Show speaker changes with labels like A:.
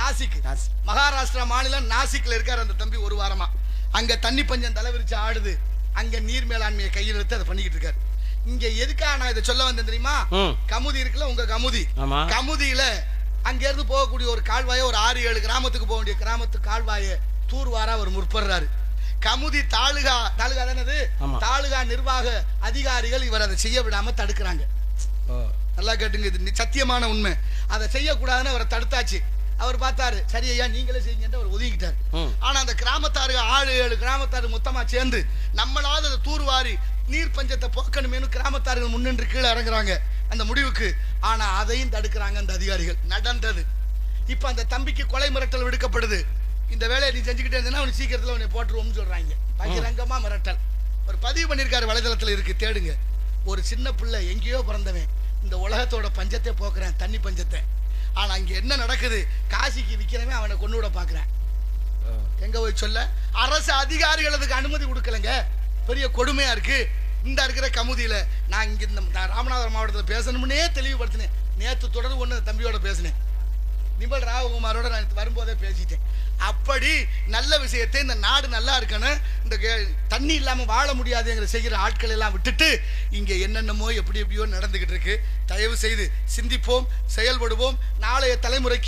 A: நாசிக் மகாராஷ்டிரா மாநிலம் நாசிக்ல இருக்காரு அந்த தம்பி. ஒரு வாரமா அங்க தண்ணி பஞ்சம் தலைவிரிச்சு ஆடுது. அங்க நீர் மேலாண்மையை கையில் எடுத்து அதை பண்ணிக்கிட்டு இருக்காரு. இங்க எதுக்காக நான் இதை சொல்ல வந்தேன் தெரியுமா? கமுதி இருக்குல்ல, உங்க கமுதி, கமுதியில அங்க இருந்து போகக்கூடிய ஒரு கால்வாயை, ஒரு 6-7 கிராமத்துக்கு போக வேண்டிய கிராமத்து கால்வாயை தூர்வாரா அவர் முற்படுறாரு. கமுதி தாலுகா தானது, தாலுகா நிர்வாக அதிகாரிகள் இவர் அதை செய்ய விடாம தடுக்கிறாங்க. நல்லா கேட்டுங்க, இது சத்தியமான உண்மை. அதை செய்யக்கூடாதுன்னு அவரை தடுத்தாச்சு. அவர் பார்த்தாரு, சரி ஐயா நீங்களே செய்யுங்க, அவர் ஒதுக்கிட்டார். ஆனா அந்த கிராமத்தாரு 6-7 கிராமத்தாரு மொத்தமா சேர்ந்து நம்மளாவது அதை தூர்வாரி நீர் பஞ்சத்தை போக்கணுமேனு கிராமத்தார்கள் முன்னின்று கீழே இறங்குறாங்க அந்த முடிவுக்கு. ஆனா அதையும் தடுக்கிறாங்க அந்த அதிகாரிகள். நடந்தது. இப்ப அந்த தம்பிக்கு கொலை மிரட்டல் விடுக்கப்படுது. இந்த வேலையை நீ செஞ்சுக்கிட்டே இருந்தேன்னா அவனை சீக்கிரத்துல அவனை போட்டுருவோம்னு சொல்றாங்க. பகிரங்கமா மிரட்டல். ஒரு பதிவு பண்ணிருக்காரு, வலைதளத்துல இருக்கு, தேடுங்க. ஒரு சின்ன பிள்ளை எங்கேயோ பிறந்தவன் இந்த உலகத்தோட பஞ்சத்தை போக்குறேன், தண்ணி பஞ்சத்தை. ஆனா அங்க என்ன நடக்குது? காசிக்கு விக்கிறவன் அவனை கொண்டு விட பாக்குறேன். எங்க போய் சொல்ல? அரசு அதிகாரிகள் அதுக்கு அனுமதி கொடுக்கலங்க. பெரிய கொடுமையா இருக்கு. இந்த இருக்கிற கமுதியில நான் இங்க இந்த ராமநாதபுரம் மாவட்டத்தில் பேசணும்னே தெளிவுபடுத்தினேன். நேற்று தொடர்ந்து ஒன்று தம்பியோட பேசினேன், நிமல் ராவகுமாரோட நான் வரும்போதே பேசிட்டேன். அப்படி நல்ல விஷயத்தை, இந்த நாடு நல்லா இருக்கணும், இந்த தண்ணி இல்லாம வாழ முடியாதுங்கிற செய்கிற ஆட்கள் எல்லாம் விட்டுட்டு இங்க என்னென்னமோ எப்படி எப்படியோ நடந்துகிட்டு இருக்கு. தயவு செய்து சிந்திப்போம், செயல்படுவோம். நாளைய தலைமுறைக்கு